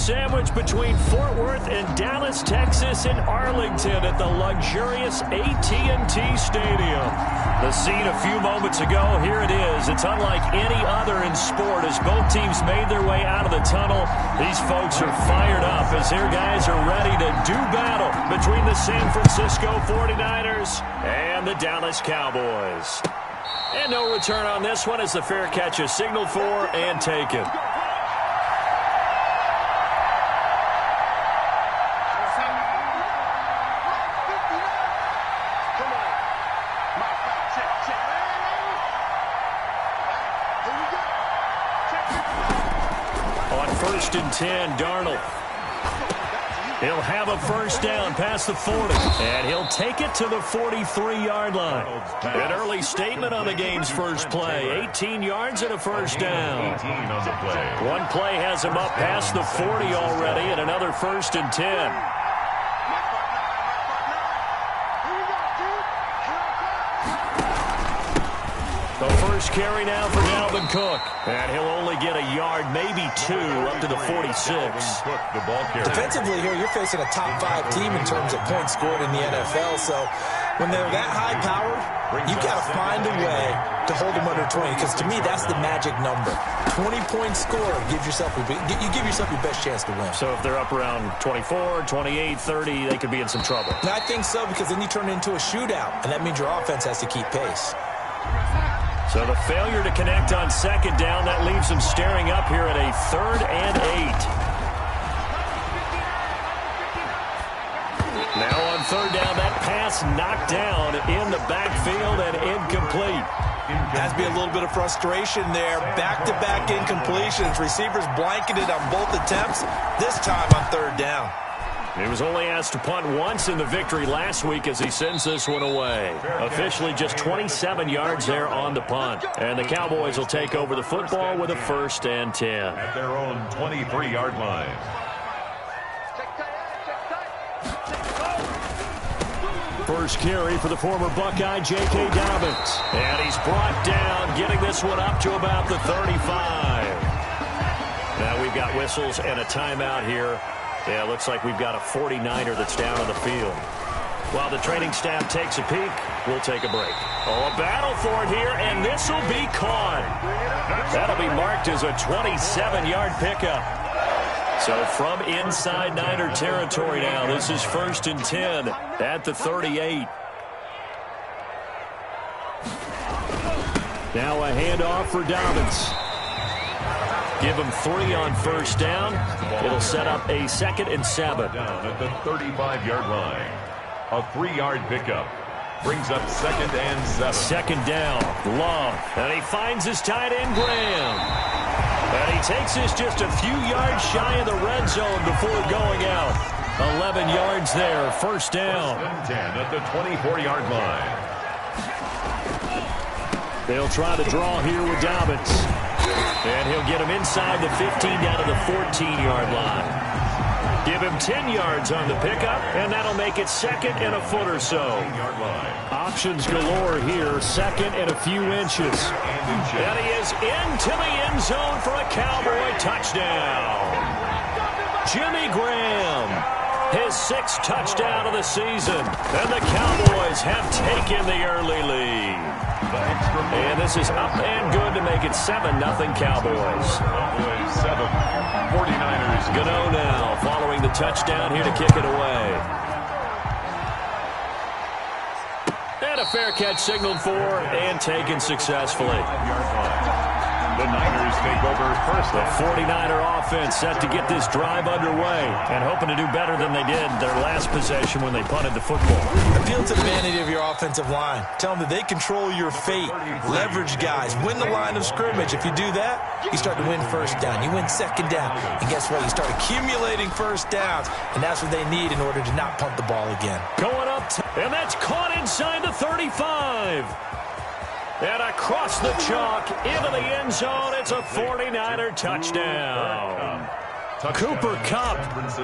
sandwich between Fort Worth and Dallas, Texas in Arlington at the luxurious AT&T Stadium. The scene a few moments ago, here it is. It's unlike any other in sport as both teams made their way out of the tunnel. These folks are fired up as their guys are ready to do battle between the San Francisco 49ers and the Dallas Cowboys. And no return on this one as the fair catch is signaled for and taken. On 1st and 10, Darnold. He'll have a first down past the 40, and he'll take it to the 43-yard line. An early statement on the game's first play. 18 yards and a first down. One play has him up past the 40 already, and another 1st and 10. The first carry now for Dalvin Cook. And he'll only get a yard, maybe 2, up to the 46. Defensively here, you're facing a top 5 team in terms of points scored in the NFL. So when they're that high-powered, you got to find a way to hold them under 20. Because to me, that's the magic number. 20-point score, you give yourself your best chance to win. So if they're up around 24, 28, 30, they could be in some trouble. And I think so, because then you turn it into a shootout. And that means your offense has to keep pace. So the failure to connect on 2nd down, that leaves them staring up here at a 3rd and 8. Now on 3rd down, that pass knocked down in the backfield and incomplete. Has to be a little bit of frustration there. Back-to-back incompletions. Receivers blanketed on both attempts, this time on 3rd down. He was only asked to punt once in the victory last week as he sends this one away. Officially just 27 yards there on the punt. And the Cowboys will take over the football with a 1st and 10. At their own 23-yard line. First carry for the former Buckeye, J.K. Dobbins. And he's brought down, getting this one up to about the 35. Now we've got whistles and a timeout here. Yeah, it looks like we've got a 49er that's down on the field. While the training staff takes a peek, we'll take a break. Oh, a battle for it here, and this will be caught. That'll be marked as a 27-yard pickup. So from inside Niner territory now, this is 1st and 10 at the 38. Now a handoff for Dobbins. Give him 3 on 1st down. It'll set up a 2nd and 7. Down at the 35-yard line. A 3-yard pickup. Brings up 2nd and 7. 2nd down. Love. And he finds his tight end, Graham. And he takes this just a few yards shy of the red zone before going out. 11 yards there. 1st down. 1st and 10 at the 24-yard line. They'll try to draw here with Dobbins. And he'll get him inside the 15 down to the 14-yard line. Give him 10 yards on the pickup, and that'll make it 2nd and a foot or so. Options galore here, 2nd and a few inches. And he is into the end zone for a Cowboy touchdown. Jimmy Graham, his 6th touchdown of the season, and the Cowboys have taken the early lead. And this is up and good to make it 7-0 Cowboys. 7. 49ers. Gano now following the touchdown here to kick it away. And a fair catch signaled for and taken successfully. The Niners take over first. The 49er offense set to get this drive underway and hoping to do better than they did their last possession when they punted the football. Appeal to the vanity of your offensive line. Tell them that they control your fate. Leverage guys. Win the line of scrimmage. If you do that, you start to win 1st down. You win 2nd down. And guess what? You start accumulating 1st downs. And that's what they need in order to not punt the ball again. Going up, and that's caught inside the 35. And across the chalk, into the end zone, it's a 49er touchdown. Cooper Kupp,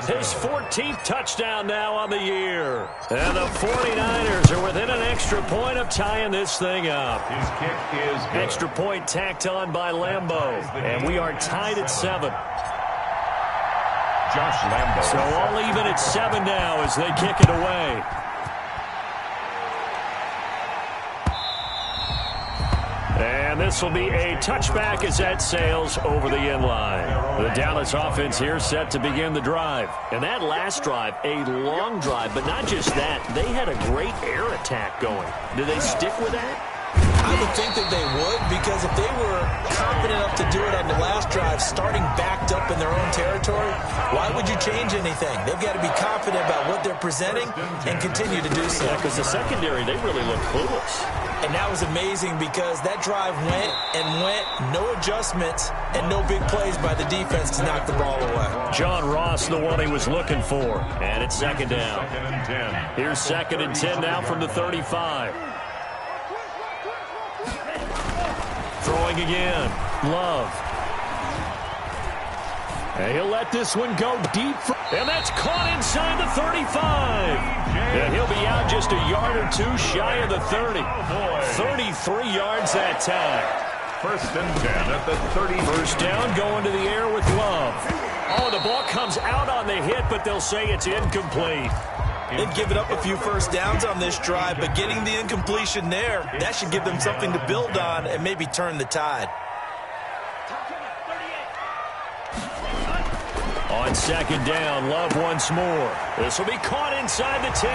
his 14th touchdown now on the year. And the 49ers are within an extra point of tying this thing up. His kick is good. Extra point tacked on by Lambeau. And we are tied at 7. Josh Lambo. So all even at 7 now as they kick it away. And this will be a touchback as that sails over the end line. The Dallas offense here set to begin the drive. And that last drive, a long drive, but not just that. They had a great air attack going. Do they stick with that? I would think that they would, because if they were confident enough to do it on the last drive, starting backed up in their own territory, why would you change anything? They've got to be confident about what they're presenting and continue to do so. Yeah, because the secondary, they really look clueless. And that was amazing because that drive went and went, no adjustments, and no big plays by the defense to knock the ball away. John Ross, the one he was looking for. And it's second down. 2nd and 10. Here's 2nd and 10 now from the 35. Throwing again. Love. And he'll let this one go deep. And that's caught inside the 35. And he'll be out just a yard or two shy of the 30. 33 yards that time. 1st and 10 at the 30. First down, going to the air with Love. Oh, the ball comes out on the hit, but they'll say it's incomplete. They've given up a few first downs on this drive, but getting the incompletion there, that should give them something to build on and maybe turn the tide. On 2nd down, Love once more. This will be caught inside the 10.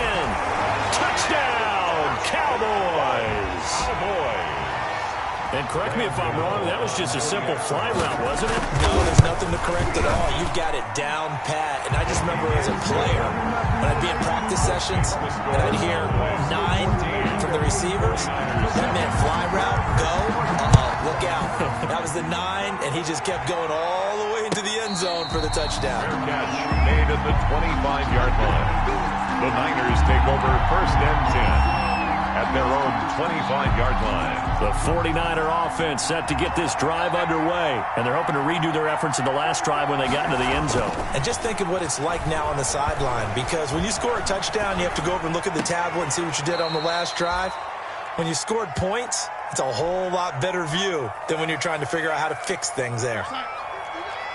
Touchdown, Cowboys. And correct me if I'm wrong, that was just a simple fly route, wasn't it? No, there's nothing to correct at all. You've got it down pat. And I just remember as a player, when I'd be in practice sessions, and I'd hear 9 from the receivers, that meant fly route, go, look out. That was the 9, and he just kept going all the way into the end zone for the touchdown. Fair catch made at the 25-yard line. The Niners take over 1st and 10 at their own 25-yard line. The 49er offense set to get this drive underway, and they're hoping to redo their efforts in the last drive when they got into the end zone. And just think of what it's like now on the sideline, because when you score a touchdown, you have to go over and look at the tablet and see what you did on the last drive. When you scored points, it's a whole lot better view than when you're trying to figure out how to fix things there.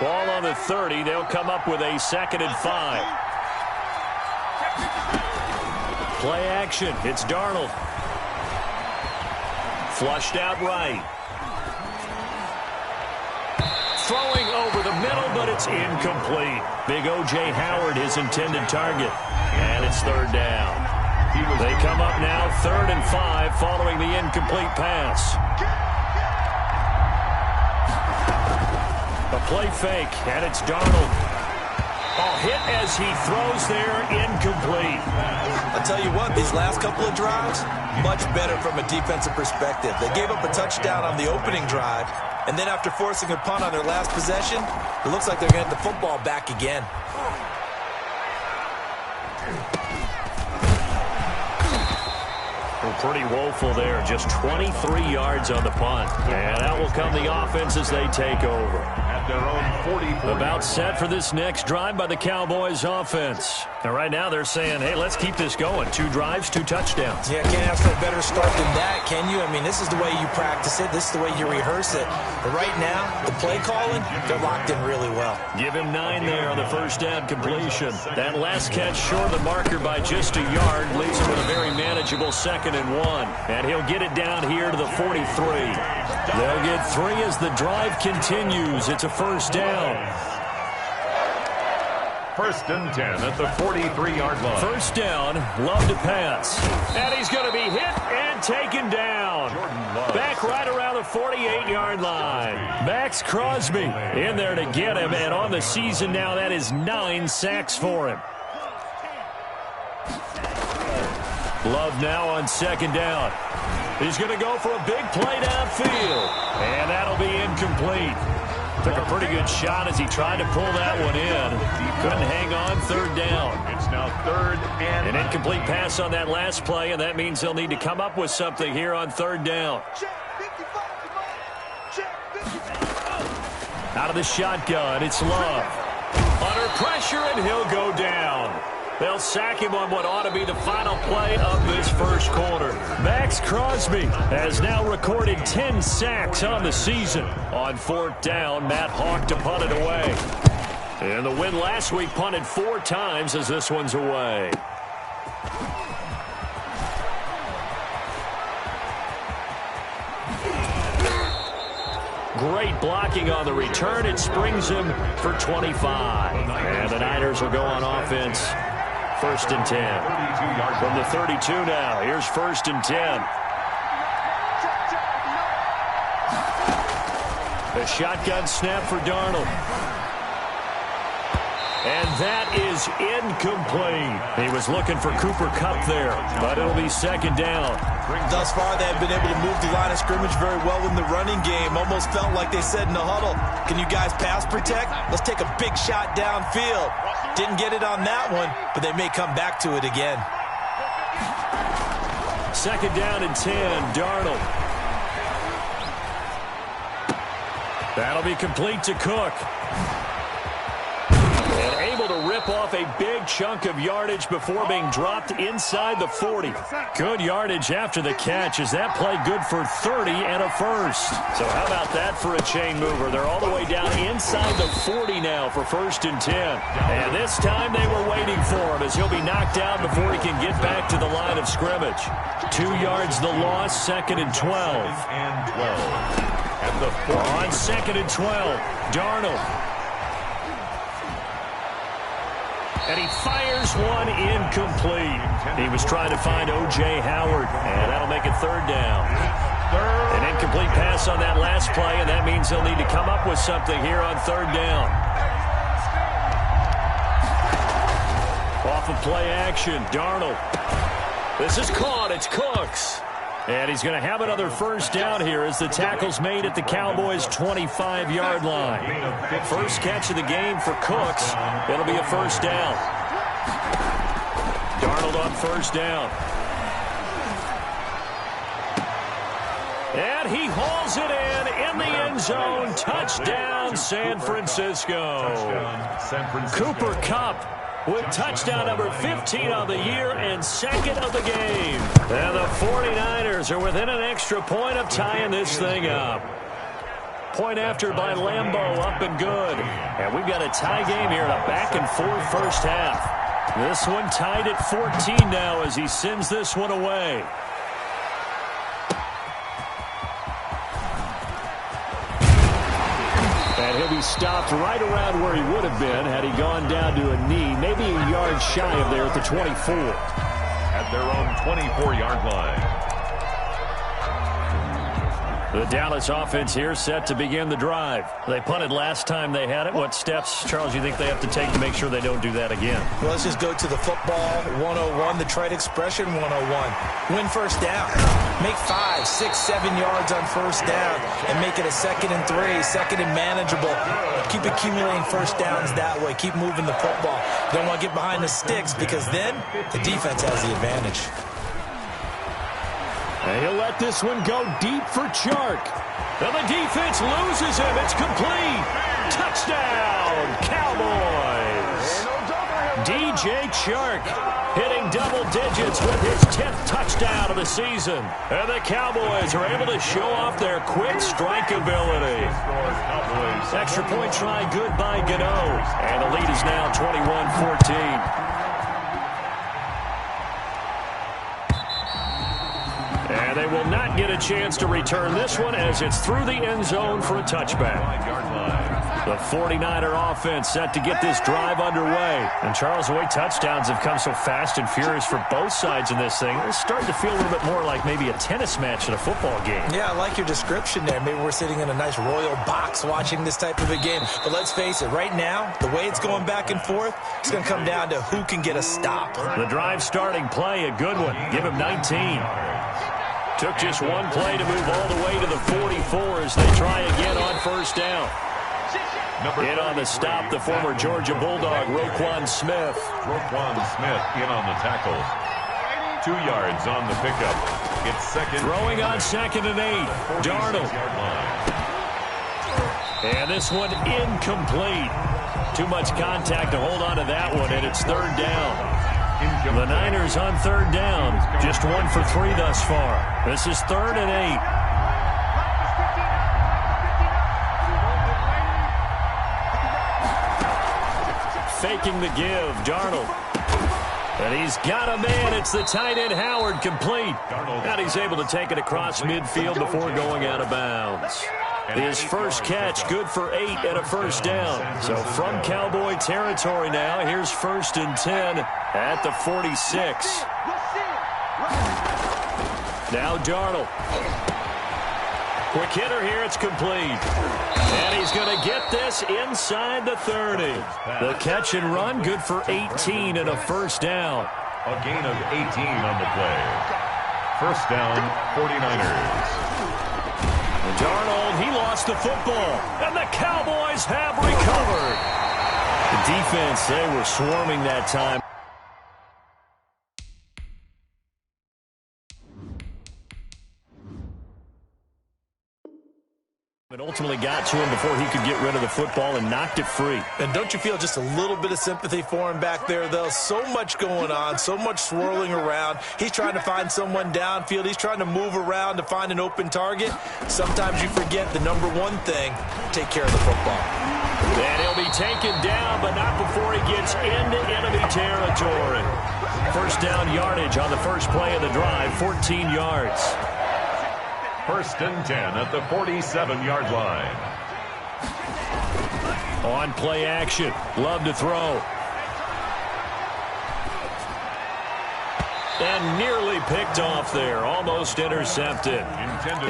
Ball on the 30. They'll come up with a 2nd and 5. Play action. It's Darnold. Flushed out right. Throwing over the middle, but it's incomplete. Big O.J. Howard, his intended target. And it's 3rd down. They come up now 3rd and 5 following the incomplete pass. A play fake, and it's Darnold. Oh, hit as he throws there, incomplete. I'll tell you what, these last couple of drives, much better from a defensive perspective. They gave up a touchdown on the opening drive, and then after forcing a punt on their last possession, it looks like they're going to get the football back again. Well, pretty woeful there. Just 23 yards on the punt. And out will come the offense as they take over. At their own 44. About set for this next drive by the Cowboys offense. And right now they're saying, hey, let's keep this going. 2 drives, 2 touchdowns. Yeah, can't ask for a better start than that, can you? I mean, this is the way you practice it. This is the way you rehearse it. But right now, the play calling, they're locked in really well. Give him 9 there on the first down completion. That last catch short of the marker by just a yard leaves him with a very manageable 2nd and 1. And he'll get it down here to the 43. They'll get 3 as the drive continues. It's a first down. 1st and 10 at the 43-yard line. First down, Love to pass. And he's going to be hit and taken down. Back right around the 48-yard line. Max Crosby in there to get him. And on the season now, that is 9 sacks for him. Love now on 2nd down. He's going to go for a big play downfield. And that'll be incomplete. Took a pretty good shot as he tried to pull that one in. Couldn't hang on, 3rd down. It's now 3rd and an incomplete pass on that last play, and that means they'll need to come up with something here on 3rd down. Out of the shotgun, it's Love. Under pressure, and he'll go down. They'll sack him on what ought to be the final play of this first quarter. Max Crosby has now recorded 10 sacks on the season. On 4th down, Matt Hawk to punt it away. And the win last week punted 4 times as this one's away. Great blocking on the return. It springs him for 25. And the Niners will go on offense. 1st and 10. From the 32 now. Here's 1st and 10. The shotgun snap for Darnold. And that is incomplete. He was looking for Cooper Kupp there, but it'll be 2nd down. Thus far, they've been able to move the line of scrimmage very well in the running game. Almost felt like they said in the huddle, can you guys pass protect? Let's take a big shot downfield. Didn't get it on that one, but they may come back to it again. 2nd down and 10, Darnold. That'll be complete to Cook. And able to rip off a big chunk of yardage before being dropped inside the 40. Good yardage after the catch. Is that play good for 30 and a first? So how about that for a chain mover? They're all the way down inside the 40 now for 1st and 10. And this time they were waiting for him as he'll be knocked down before he can get back to the line of scrimmage. 2 yards the loss, 2nd and 12. On 2nd and 12, Darnold. And he fires one incomplete. He was trying to find O.J. Howard, and that'll make it 3rd down. An incomplete pass on that last play, and that means he'll need to come up with something here on 3rd down. Off of play action, Darnold. This is caught. It's Cooks. And he's going to have another 1st down here as the tackle's made at the Cowboys' 25-yard line. First catch of the game for Cooks. It'll be a 1st down. Darnold on 1st down. And he hauls it in the end zone. Touchdown, San Francisco. Cooper Kupp with touchdown number 15 on the year and 2nd of the game. And the 49ers are within an extra point of tying this thing up. Point after by Lambeau, up and good. And we've got a tie game here in a back-and-forth first half. This one tied at 14 now as he sends this one away. And he'll be stopped right around where he would have been had he gone down to a knee, maybe a yard shy of there at the 24. At their own 24-yard line. The Dallas offense here set to begin the drive. They punted last time they had it. What steps, Charles, you think they have to take to make sure they don't do that again? Well, let's just go to the football 101, the trite expression 101. Win 1st down. Make 5, 6, 7 yards on 1st down and make it a 2nd and 3, 2nd and manageable. Keep accumulating 1st downs that way. Keep moving the football. You don't want to get behind the sticks because then the defense has the advantage. And he'll let this one go deep for Chark. And the defense loses him. It's complete. Touchdown, Cowboys. DJ Chark hitting double digits with his 10th touchdown of the season. And the Cowboys are able to show off their quick strike ability. Extra point try good by Gano. And the lead is now 21-14. And they will not get a chance to return this one as it's through the end zone for a touchback. The 49er offense set to get this drive underway. And Charles, the way touchdowns have come so fast and furious for both sides in this thing, it's starting to feel a little bit more like maybe a tennis match in a football game. Yeah, I like your description there. Maybe we're sitting in a nice royal box watching this type of a game. But let's face it, right now, the way it's going back and forth, it's going to come down to who can get a stop. The drive starting play, a good one. Give him 19. Took just one play to move all the way to the 44 as they try again on 1st down. In on the stop, the former Georgia Bulldog, Roquan Smith. Roquan Smith in on the tackle. 2 yards on the pickup. It's 2nd. Throwing on 2nd and 8. Darnold. And this one incomplete. Too much contact to hold on to that one, and it's 3rd down. The Niners on 3rd down. Just 1 for 3 thus far. This is 3rd and 8. faking the give. Darnold. And he's got a man. It's the tight end Howard, complete. And he's able to take it across midfield before going out of bounds. His first catch, good for 8 and a first down. So from Cowboy territory now, here's 1st and 10 at the 46. Now Darnold. Quick hitter here, it's complete. And he's going to get this inside the 30. The catch and run, good for 18 and a first down. A gain of 18 on the play. First down, 49ers. Darnold, he lost the football, and the Cowboys have recovered. The defense, they were swarming that time. It ultimately got to him before he could get rid of the football and knocked it free. And don't you feel just a little bit of sympathy for him back there, though? So much going on, so much swirling around. He's trying to find someone downfield. He's trying to move around to find an open target. Sometimes you forget the number one thing, take care of the football. And he'll be taken down, but not before he gets into enemy territory. First down yardage on the first play of the drive, 14 yards. First and 10 at the 47-yard line. On play action. Love to throw. And nearly picked off there. Almost intercepted.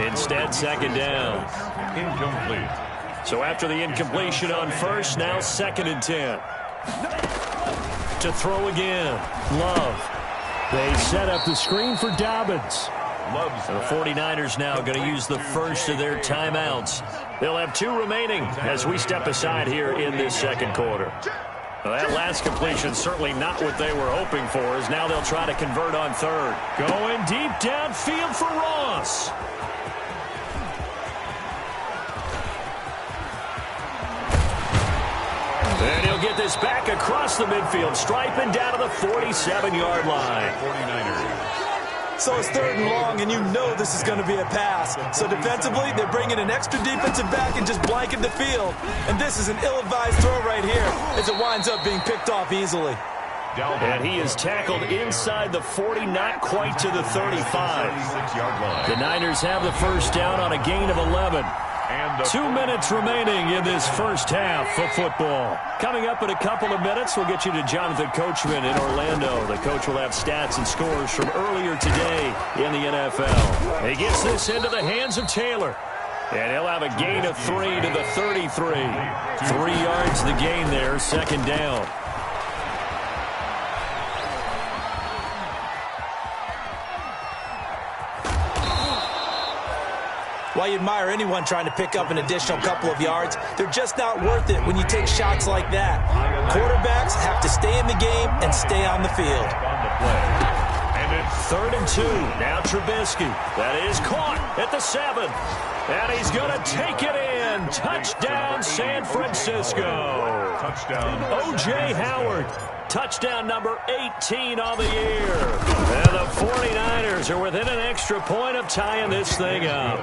Instead, second down. Incomplete. So after the incompletion on first, now 2nd and 10. To throw again. Love. They set up the screen for Dobbins. The 49ers now going to use the first of their timeouts. They'll have 2 remaining as we step aside here in this second quarter. Well, that last completion certainly not what they were hoping for, as now they'll try to convert on third. Going deep downfield for Ross. And he'll get this back across the midfield, striping down to the 47-yard line. 49ers. So it's 3rd and long, and you know this is going to be a pass. So defensively, they're bringing an extra defensive back and just blanket the field. And this is an ill-advised throw right here as it winds up being picked off easily. And he is tackled inside the 40, not quite to the 35. The Niners have the first down on a gain of 11. 2 minutes remaining in this first half of football. Coming up in a couple of minutes, we'll get you to Jonathan Coachman in Orlando. The coach will have stats and scores from earlier today in the NFL. He gets this into the hands of Taylor. And he'll have a gain of 3 to the 33. 3 yards the gain there, second down. While you admire anyone trying to pick up an additional couple of yards, they're just not worth it when you take shots like that. Quarterbacks have to stay in the game and stay on the field. And it's 3rd and 2. Now Trubisky. That is caught at the 7. And he's going to take it in. Touchdown, San Francisco. Touchdown. O.J. Howard. Touchdown number 18 on the year. And the 49ers are within an extra point of tying this thing up.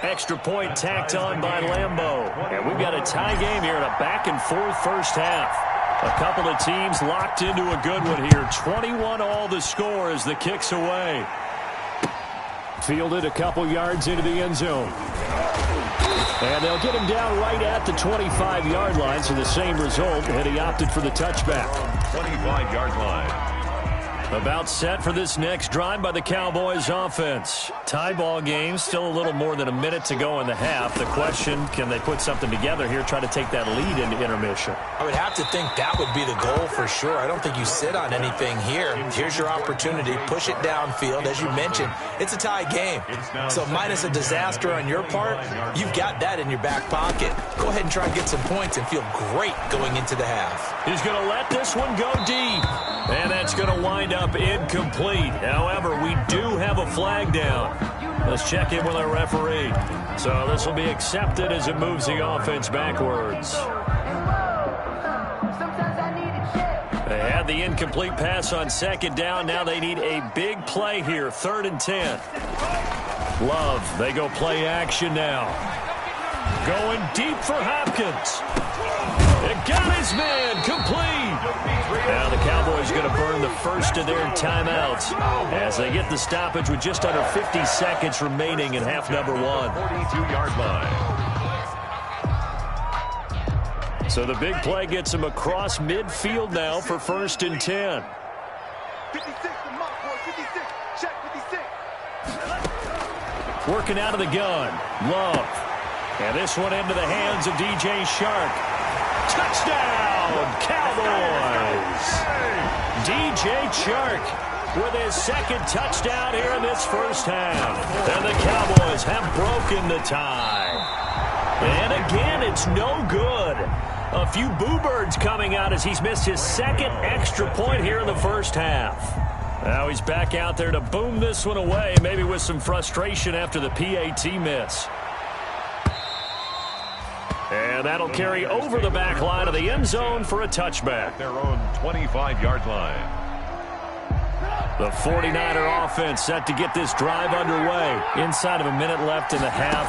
Extra point tacked on by Lambeau. And we've got a tie game here in a back-and-forth first half. A couple of teams locked into a good one here. 21 all the score as the kick's away. Fielded a couple yards into the end zone. And they'll get him down right at the 25-yard line, so the same result, and he opted for the touchback. 25-yard line. About set for this next drive by the Cowboys offense. Tie ball game, still a little more than a minute to go in the half. The question, can they put something together here, try to take that lead into intermission? I would have to think that would be the goal for sure. I don't think you sit on anything here. Here's your opportunity. Push it downfield. As you mentioned, it's a tie game. So minus a disaster on your part, you've got that in your back pocket. Go ahead and try and get some points and feel great going into the half. He's going to let this one go deep. And that's going to wind up incomplete. However, we do have a flag down. Let's check in with our referee. So this will be accepted as it moves the offense backwards. They had the incomplete pass on second down. Now they need a big play here. 3rd and 10. Love, they go play action now. Going deep for Hopkins. Got his man complete. Now the Cowboys going to burn the first of their timeouts as they get the stoppage with just under 50 seconds remaining in half number one. 42-yard line. So the big play gets him across midfield now for 1st and 10. 56, check 56. Working out of the gun. Love. And this one into the hands of DJ Shark. Touchdown, Cowboys! DJ Shark with his second touchdown here in this first half. And the Cowboys have broken the tie. And again, it's no good. A few boo birds coming out as he's missed his second extra point here in the first half. Now he's back out there to boom this one away, maybe with some frustration after the PAT miss. And that'll carry over the back line of the end zone for a touchback. Their own 25-yard line. The 49er offense set to get this drive underway. Inside of a minute left in the half.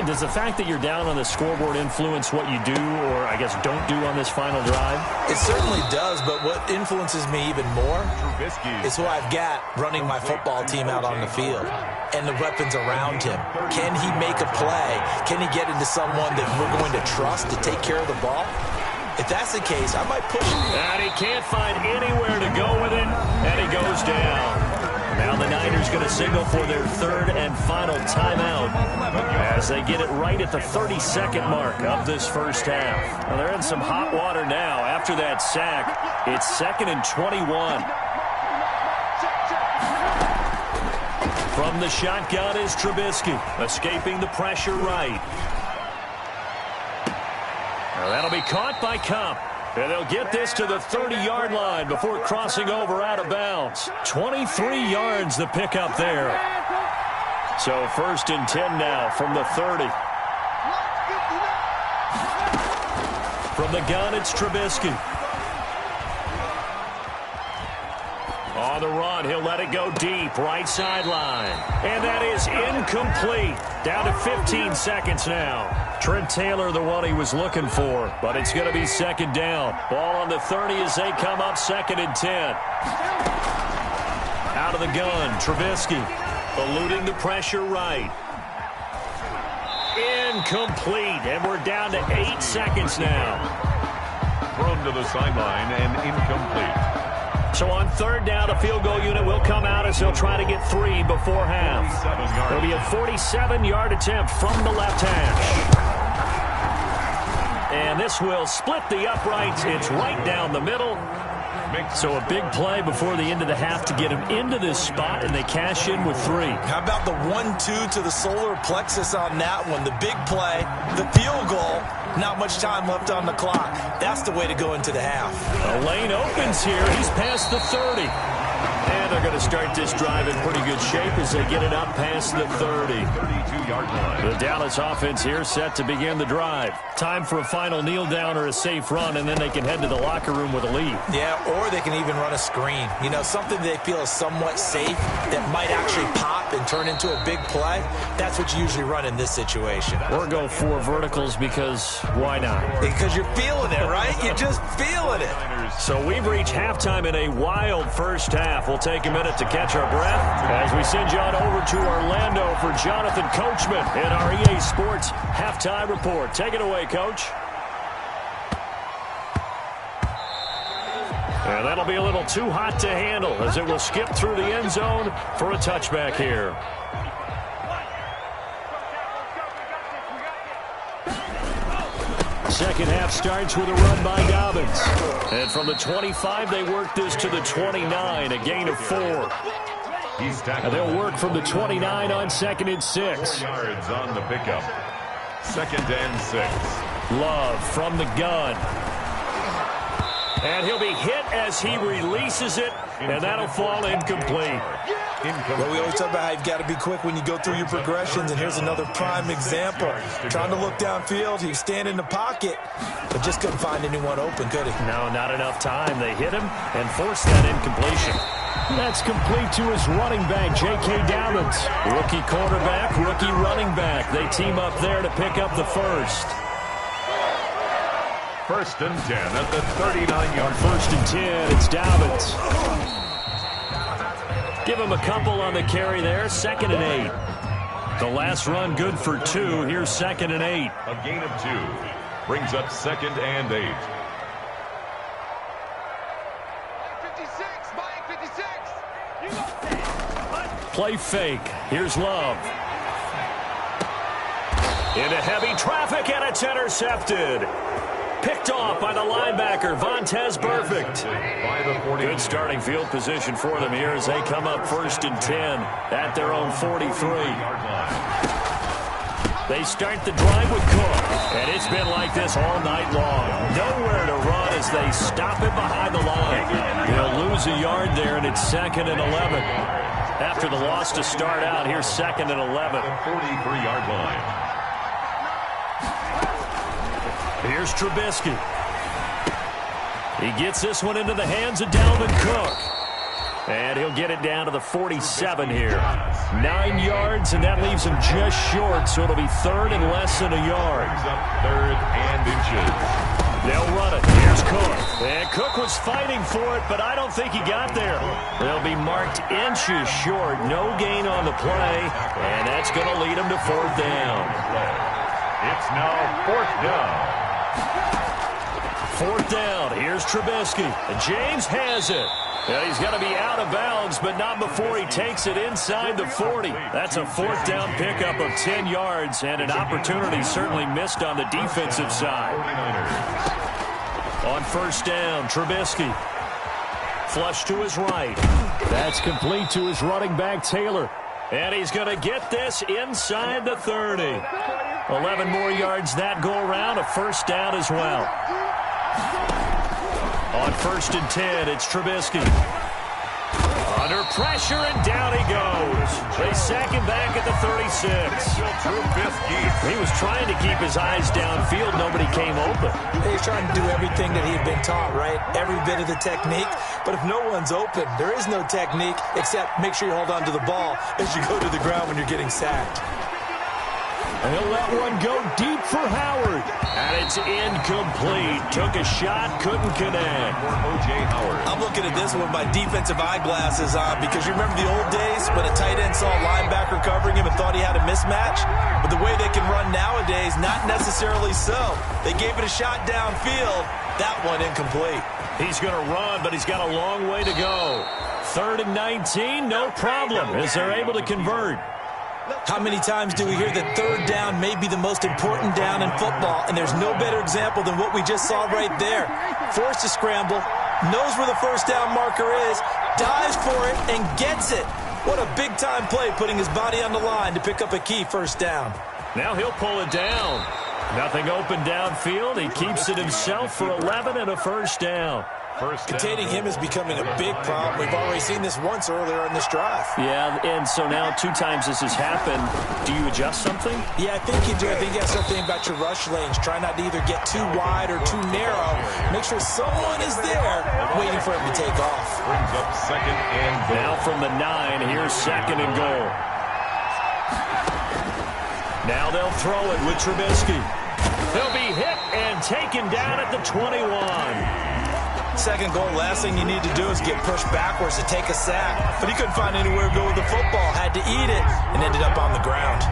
Does the fact that you're down on the scoreboard influence what you do, or I guess don't do on this final drive? It certainly does, but what influences me even more is who I've got running my football team out on the field and the weapons around him. Can he make a play? Can he get into someone that we're going to trust to take care of the ball? If that's the case, I might push him. And he can't find anywhere to go with it, and he goes down. Now the Niners going to signal for their third and final timeout as they get it right at the 30-second mark of this first half. Well, they're in some hot water now after that sack. It's 2nd and 21. From the shotgun is Trubisky, escaping the pressure right. Well, that'll be caught by Kupp. And they'll get this to the 30-yard line before crossing over out of bounds. 23 yards the pickup there. So 1st and 10 now from the 30. From the gun, it's Trubisky. On the run, he'll let it go deep, right sideline. And that is incomplete. Down to 15 seconds now. Trent Taylor, the one he was looking for, but it's going to be 2nd down. Ball on the 30 as they come up 2nd and 10. Out of the gun, Trubisky, eluding the pressure right. Incomplete, and we're down to 8 seconds now. Thrown to the sideline and incomplete. So on 3rd down, a field goal unit will come out as they'll try to get 3 before half. It'll be a 47-yard attempt from the left hash. And this will split the uprights. It's right down the middle. So a big play before the end of the half to get him into this spot, and they cash in with 3. How about the 1-2 to the solar plexus on that one? The big play, the field goal, not much time left on the clock. That's the way to go into the half. The lane opens here. He's past the 30. And they're going to start this drive in pretty good shape as they get it up past the 30. 32-yard line. The Dallas offense here set to begin the drive. Time for a final kneel down or a safe run, and then they can head to the locker room with a lead. Yeah, or they can even run a screen. You know, something they feel is somewhat safe that might actually pop and turn into a big play. That's what you usually run in this situation. Or go 4 verticals because why not? Because you're feeling it, right? You're just feeling it. So we've reached halftime in a wild first half. We'll take a minute to catch our breath as we send you on over to Orlando for Jonathan Coachman in our EA Sports Halftime Report. Take it away, Coach. And that'll be a little too hot to handle as it will skip through the end zone for a touchback here. Second half starts with a run by Dobbins. And from the 25, they work this to the 29, a gain of 4. And they'll work from the 29 on 2nd and 6. 4 yards on the pickup. 2nd and 6. Love from the gun. And he'll be hit as he releases it, and that'll fall incomplete. Well, we always talk about how you've got to be quick when you go through your progressions, and here's another prime example. Trying to look downfield, he was standing in the pocket, but just couldn't find anyone open, could he? No, not enough time. They hit him and forced that incompletion. That's complete to his running back, J.K. Dobbins. Rookie quarterback, rookie running back. They team up there to pick up the first. First and 10 at the 39-yard line. First and 10, it's Dobbins. Give him a couple on the carry there. 2nd and 8. The last run good for 2. Here's 2nd and 8. A gain of 2 brings up 2nd and 8. 56. Play fake. Here's Love. Into heavy traffic, and it's intercepted. Picked off by the linebacker, Vontaze Burfict. Good starting field position for them here as they come up 1st and 10 at their own 43. They start the drive with Cook, and it's been like this all night long. Nowhere to run as they stop it behind the line. They'll lose a yard there, and it's 2nd and 11. After the loss to start out, here's 2nd and 11. 43-yard line. Here's Trubisky. He gets this one into the hands of Dalvin Cook. And he'll get it down to the 47 here. 9 yards, and that leaves him just short, so it'll be 3rd and less than a yard. 3rd and inches. They'll run it. Here's Cook. And Cook was fighting for it, but I don't think he got there. They'll be marked inches short. No gain on the play, and that's going to lead him to 4th down. It's now 4th down. 4th down. Here's Trubisky. And James has it. And he's going to be out of bounds, but not before he takes it inside the 40. That's a 4th down pickup of 10 yards, and an opportunity certainly missed on the defensive side. On 1st down, Trubisky. Flush to his right. That's complete to his running back, Taylor. And he's going to get this inside the 30. 11 more yards that go around, a 1st down as well. On 1st and 10, it's Trubisky. Under pressure, and down he goes. They sack him back at the 36. He was trying to keep his eyes downfield. Nobody came open. He's trying to do everything that he had been taught, right? Every bit of the technique. But if no one's open, there is no technique except make sure you hold on to the ball as you go to the ground when you're getting sacked. And he'll let one go deep for Howard. And it's incomplete. Took a shot, couldn't connect. I'm looking at this one with my defensive eyeglasses on because you remember the old days when a tight end saw a linebacker covering him and thought he had a mismatch? But the way they can run nowadays, not necessarily so. They gave it a shot downfield. That one incomplete. He's going to run, but he's got a long way to go. 3rd and 19, no problem, as they're able to convert. How many times do we hear that 3rd down may be the most important down in football, and there's no better example than what we just saw right there. Forced to scramble, knows where the 1st down marker is, dives for it, and gets it. What a big-time play, putting his body on the line to pick up a key 1st down. Now he'll pull it down. Nothing open downfield. He keeps it himself for 11 and a 1st down. Containing him is becoming a big problem. We've already seen this once earlier in this drive. Yeah, and so now 2 times this has happened. Do you adjust something? Yeah, I think you do. I think you have something about your rush lanes. Try not to either get too wide or too narrow. Make sure someone is there waiting for him to take off. Brings up 2nd and goal. Now from the 9, here's 2nd and goal. Now they'll throw it with Trubisky. He'll be hit and taken down at the 21. 2nd goal, last thing you need to do is get pushed backwards to take a sack. But he couldn't find anywhere to go with the football, had to eat it, and ended up on the ground.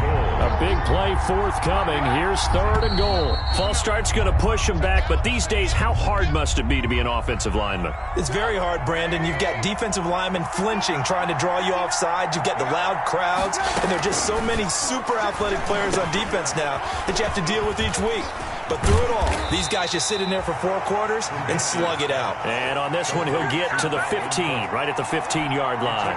A big play forthcoming. Here's 3rd and goal. False start's going to push him back, but these days, how hard must it be to be an offensive lineman? It's very hard, Brandon. You've got defensive linemen flinching, trying to draw you offside. You've got the loud crowds, and there are just so many super athletic players on defense now that you have to deal with each week. But through it all, these guys just sit in there for 4 quarters and slug it out. And on this one, he'll get to the 15, right at the 15-yard line.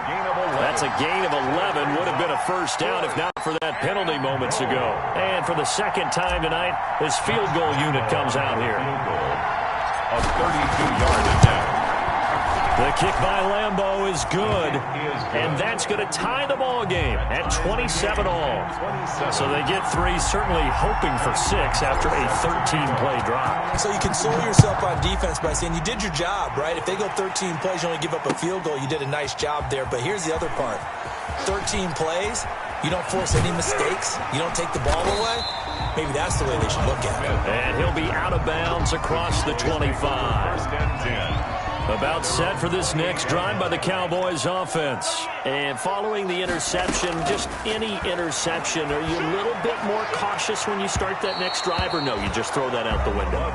That's a gain of 11. Would have been a 1st down if not for that penalty moments ago. And for the 2nd time tonight, his field goal unit comes out here. A 32-yard attempt. The kick by Lambeau is good, and that's going to tie the ball game at 27 all. So they get 3, certainly hoping for 6 after a 13-play drive. So you console yourself on defense by saying you did your job, right? If they go 13 plays, you only give up a field goal, you did a nice job there. But here's the other part. 13 plays, you don't force any mistakes, you don't take the ball away. maybe that's the way they should look at it. And he'll be out of bounds across the 25. First and 10. About set for this next drive by the Cowboys offense. And following the interception, just any interception, are you a little bit more cautious when you start that next drive, or no, you just throw that out the window?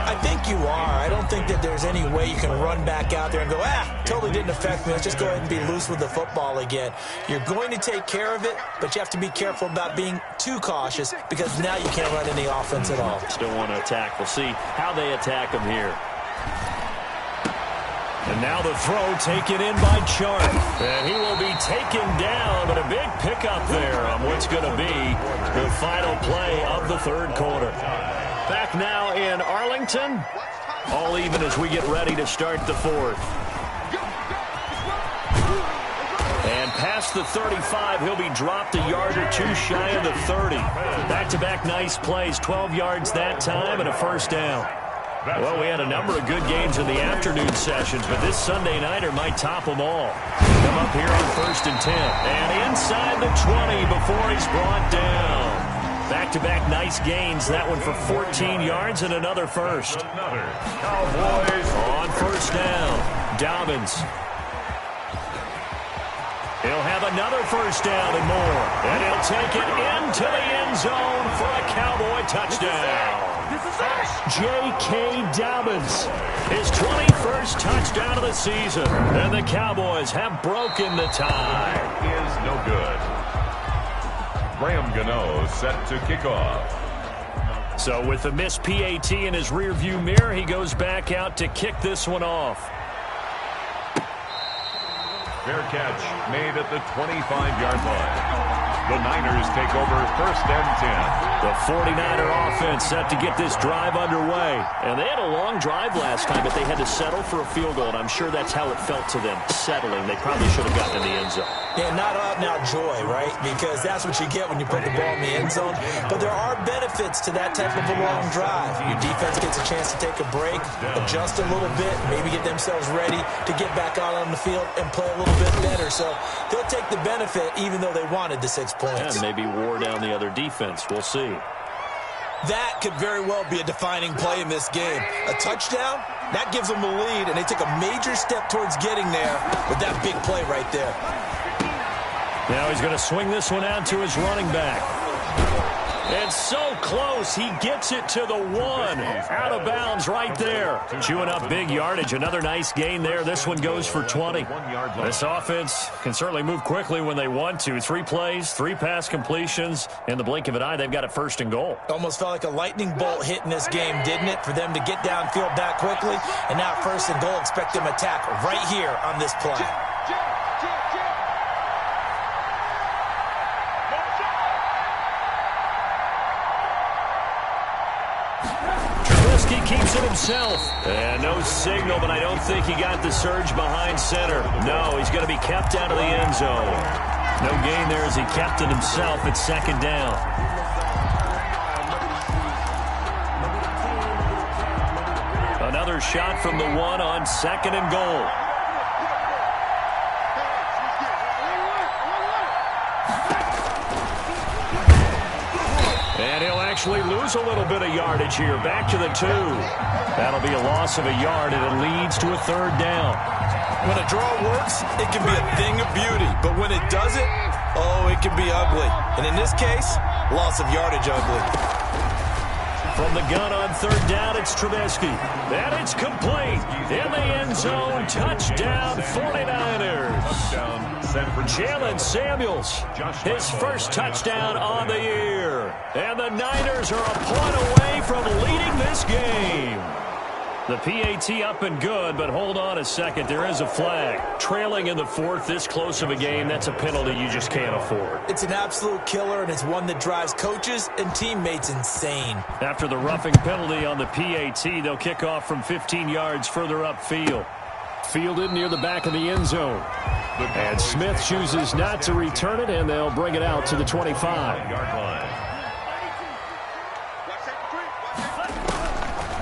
I think you are. I don't think that there's any way you can run back out there and go, totally didn't affect me. Let's just go ahead and be loose with the football again. You're going to take care of it, but you have to be careful about being too cautious because now you can't run any offense at all. Still want to attack. We'll see how they attack them here. And now the throw taken in by Chart. And he will be taken down, but a big pickup there on what's going to be the final play of the third quarter. Back now in Arlington. All even as we get ready to start the fourth. And past the 35, he'll be dropped a yard or two shy of the 30. Back-to-back nice plays, 12 yards that time and a first down. Well, we had a number of good games in the afternoon sessions, but this Sunday nighter might top them all. Come up here on 1st and 10. And inside the 20 before he's brought down. Back-to-back nice gains. That one for 14 yards and another first. Cowboys on first down. Dobbins. He'll have another first down and more. And he'll take it into the end zone for a Cowboy touchdown. J.K. Dobbins, his 21st touchdown of the season. And the Cowboys have broken the tie. is no good. Graham Gano set to kick off. So with the missed PAT in his rearview mirror, he goes back out to kick this one off. Fair catch made at the 25-yard line. The Niners take over 1st and 10. The 49er offense set to get this drive underway. And they had a long drive last time, but they had to settle for a field goal, and I'm sure that's how it felt to them, settling. They probably should have gotten in the end zone. Yeah, not out-and-out joy, right? Because that's what you get when you put the ball in the end zone. But there are benefits to that type of a long drive. Your defense gets a chance to take a break, adjust a little bit, maybe get themselves ready to get back out on the field and play a little bit better. So they'll take the benefit even though they wanted the 6 points. And maybe wore down the other defense. We'll see. That could very well be a defining play in this game. A touchdown, that gives them a lead, and they took a major step towards getting there with that big play right there. Now he's going to swing this one out to his running back. And so close, he gets it to the 1. Out of bounds right there. Chewing up big yardage. Another nice gain there. This one goes for 20. This offense can certainly move quickly when they want to. 3 plays, 3 pass completions. In the blink of an eye, they've got it 1st and goal. Almost felt like a lightning bolt hit in this game, didn't it? For them to get downfield that quickly. And now 1st and goal, expect them to attack right here on this play. He keeps it himself. And no signal, but I don't think he got the surge behind center. No, he's going to be kept out of the end zone. No gain there as he kept it himself at 2nd down. Another shot from the 1 on 2nd and goal. And he'll actually lose a little bit of yardage here. Back to the 2. That'll be a loss of a yard, and it leads to a 3rd down. When a draw works, it can be a thing of beauty. But when it doesn't, oh, it can be ugly. And in this case, loss of yardage ugly. From the gun on 3rd down, it's Trubisky. And it's complete. In the end zone, touchdown 49ers. Jalen Samuels, his first touchdown on the year. And the Niners are a point away from leading this game. The PAT up and good, but hold on a second. There is a flag. Trailing in the 4th, this close of a game, that's a penalty you just can't afford. It's an absolute killer, and it's one that drives coaches and teammates insane. After the roughing penalty on the PAT, they'll kick off from 15 yards further upfield. Fielded near the back of the end zone. And Smith chooses not to return it, and they'll bring it out to the 25.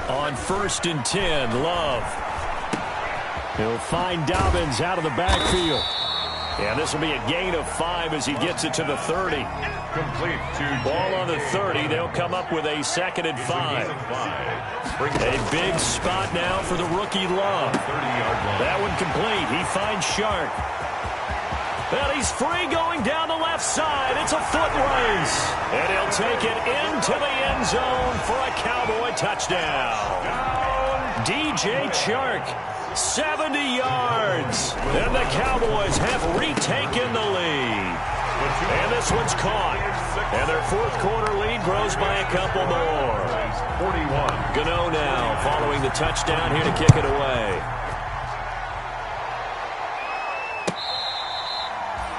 On 1st and 10, Love. He'll find Dobbins out of the backfield. And this will be a gain of 5 as he gets it to the 30. Complete to Ball on the 30. They'll come up with a 2nd and 5. A big spot now for the rookie Love. That one complete. He finds Shark. And he's free going down the left side. It's a foot race. And he'll take it into the end zone for a Cowboy touchdown. DJ Chark, 70 yards. And the Cowboys have retaken the lead. And this one's caught. And their fourth quarter lead grows by a couple more. 41. Gano now following the touchdown here to kick it away.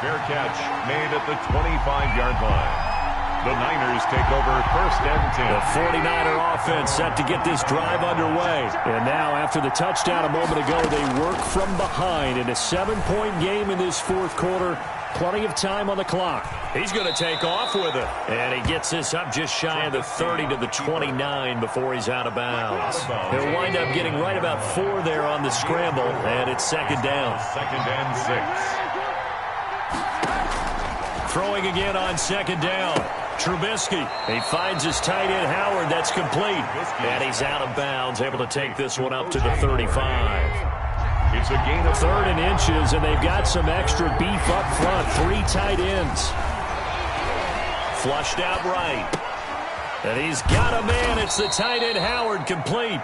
Fair catch made at the 25-yard line. The Niners take over 1st and 10. The 49er offense set to get this drive underway. And now after the touchdown a moment ago, they work from behind in a 7-point game in this fourth quarter. Plenty of time on the clock. He's going to take off with it. And he gets this up just shy of the 30 to the 29 before he's out of bounds. He'll wind up getting right about 4 there on the scramble, and it's 2nd down. 2nd and 6. Throwing again on 2nd down. Trubisky. He finds his tight end Howard. That's complete. And he's out of bounds, able to take this one up to the 35. It's a gain of 3rd and inches, and they've got some extra beef up front. 3 tight ends. Flushed out right. And he's got a man. It's the tight end Howard, complete.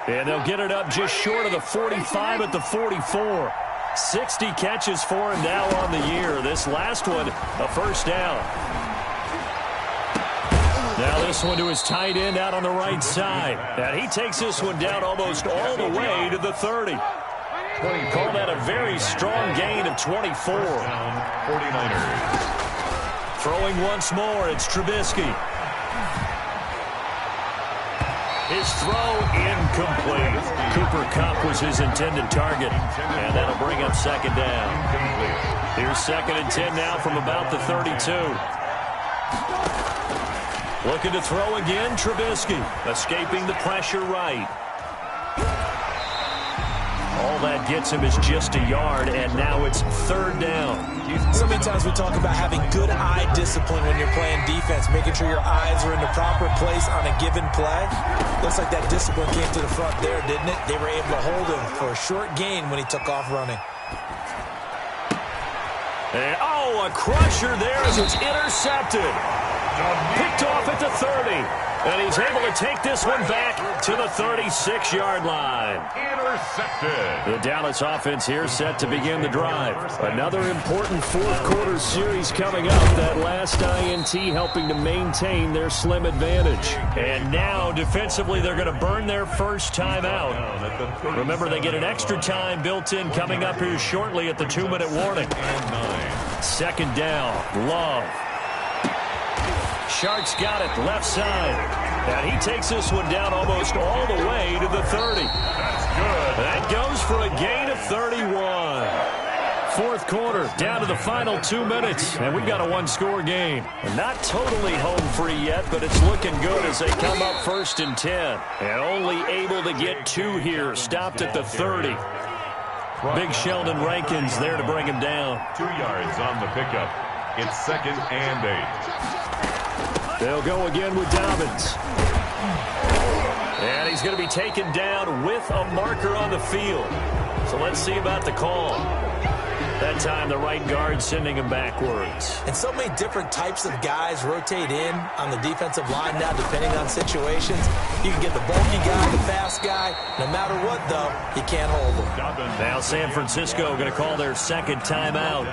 And they'll get it up just short of the 45 at the 44. 60 catches for him now on the year. This last one, a 1st down. Now this one to his tight end out on the right side. And he takes this one down almost all the way to the 30. Call that a very strong gain of 24. 49ers. Throwing once more, it's Trubisky. His throw incomplete. Cooper Kupp was his intended target. And that'll bring up 2nd down. Here's 2nd and 10 now from about the 32. Looking to throw again, Trubisky. Escaping the pressure right. All that gets him is just a yard, and now it's 3rd down. So many times we talk about having good eye discipline when you're playing defense, making sure your eyes are in the proper place on a given play. Looks like that discipline came to the front there, didn't it? They were able to hold him for a short gain when he took off running. And, a crusher there as it's intercepted. Picked off at the 30. And he's able to take this one back to the 36-yard line. Intercepted. The Dallas offense here set to begin the drive. Another important fourth quarter series coming up. That last INT helping to maintain their slim advantage. And now defensively they're going to burn their first timeout. Remember, they get an extra time built in coming up here shortly at the 2-minute warning. 2nd down. Love. Shark's got it, left side. And he takes this one down almost all the way to the 30. That's good. That goes for a gain of 31. Fourth quarter, down to the final 2 minutes, and we've got a 1-score game. Not totally home free yet, but it's looking good as they come up 1st and 10. And only able to get 2 here, stopped at the 30. Big Sheldon Rankins there to bring him down. 2 yards on the pickup. It's 2nd and 8. They'll go again with Dobbins. And he's going to be taken down with a marker on the field. So let's see about the call. That time the right guard sending him backwards. And so many different types of guys rotate in on the defensive line now depending on situations. You can get the bulky guy, the fast guy. No matter what, though, you can't hold them. Now San Francisco going to call their 2nd timeout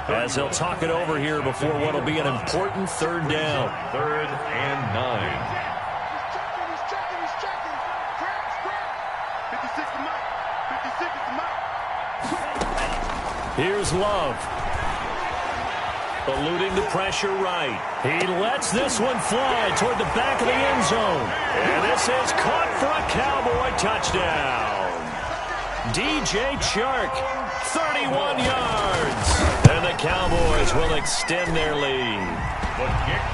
as they'll talk it over here before what will be an important 3rd down. 3rd and 9. He's checking. Grab. 56 is Mike. 56 is Mike. Here's Love. Eluding the pressure right. He lets this one fly toward the back of the end zone. And this is caught for a Cowboy touchdown. DJ Chark, 31 yards. And the Cowboys will extend their lead.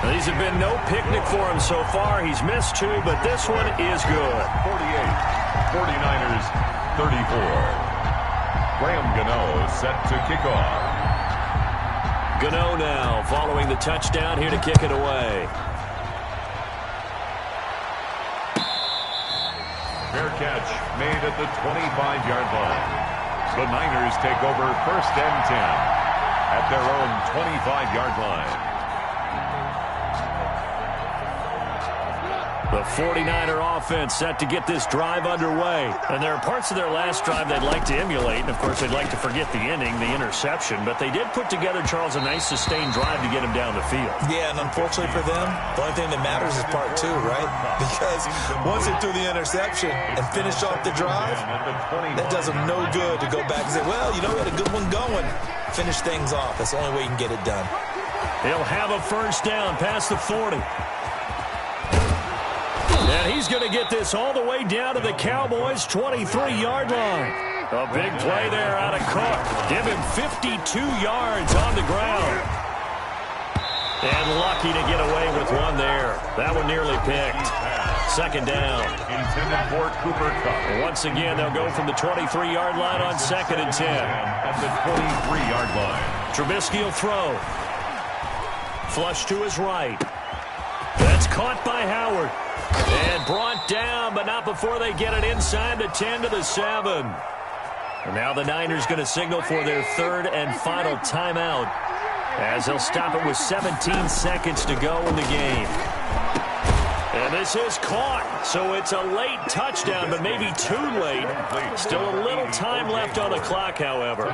These have been no picnic for him so far. He's missed 2, but this one is good. 48. 49ers, 34. Graham Gano set to kick off. Gano now following the touchdown here to kick it away. Fair catch made at the 25-yard line. The Niners take over 1st and 10 at their own 25-yard line. The 49er offense set to get this drive underway. And there are parts of their last drive they'd like to emulate. And, of course, they'd like to forget the ending, the interception. But they did put together, Charles, a nice sustained drive to get him down the field. Yeah, and unfortunately for them, the only thing that matters is part 2, right? Because once they threw the interception and finished off the drive, that does them no good to go back and say, well, you know, we had a good one going. Finish things off. That's the only way you can get it done. He'll have a first down past the 40. And he's going to get this all the way down to the Cowboys' 23-yard line. A big play there out of Cook. Give him 52 yards on the ground. And lucky to get away with one there. That one nearly picked. Second down. Intended for Cooper Kupp. Once again, they'll go from the 23-yard line on 2nd and 10. At the 23-yard line. Trubisky will throw. Flush to his right. That's caught by Howard. And brought down, but not before they get it inside the 10 to the 7. And now the Niners going to signal for their 3rd and final timeout as they'll stop it with 17 seconds to go in the game. And this is caught, so it's a late touchdown, but maybe too late. Still a little time left on the clock, however.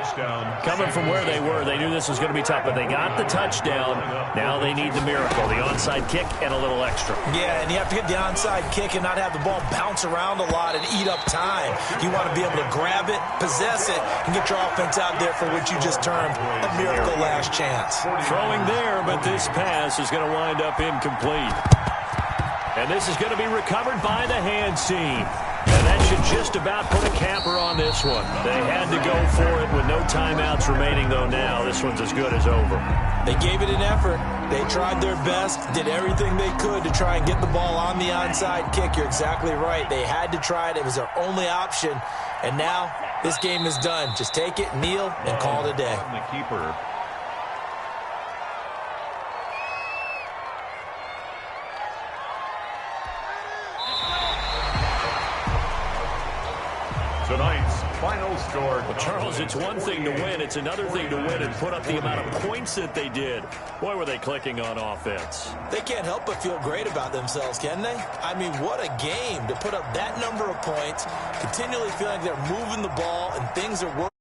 Coming from where they were, they knew this was going to be tough, but they got the touchdown. Now they need the miracle, the onside kick and a little extra. Yeah, and you have to get the onside kick and not have the ball bounce around a lot and eat up time. You want to be able to grab it, possess it, and get your offense out there for what you just termed a miracle last chance. Throwing there, but this pass is going to wind up incomplete. And this is going to be recovered by the hands team. And that should just about put a capper on this one. They had to go for it with no timeouts remaining, though now this one's as good as over. They gave it an effort. They tried their best, did everything they could to try and get the ball on the onside kick. You're exactly right. They had to try it. It was their only option. And now this game is done. Just take it, kneel, and call it a day. The keeper. Tonight's final score. Well, Charles, it's one thing to win. It's another thing to win and put up the amount of points that they did. Boy, were they clicking on offense. They can't help but feel great about themselves, can they? I mean, what a game to put up that number of points, continually feeling like they're moving the ball and things are working.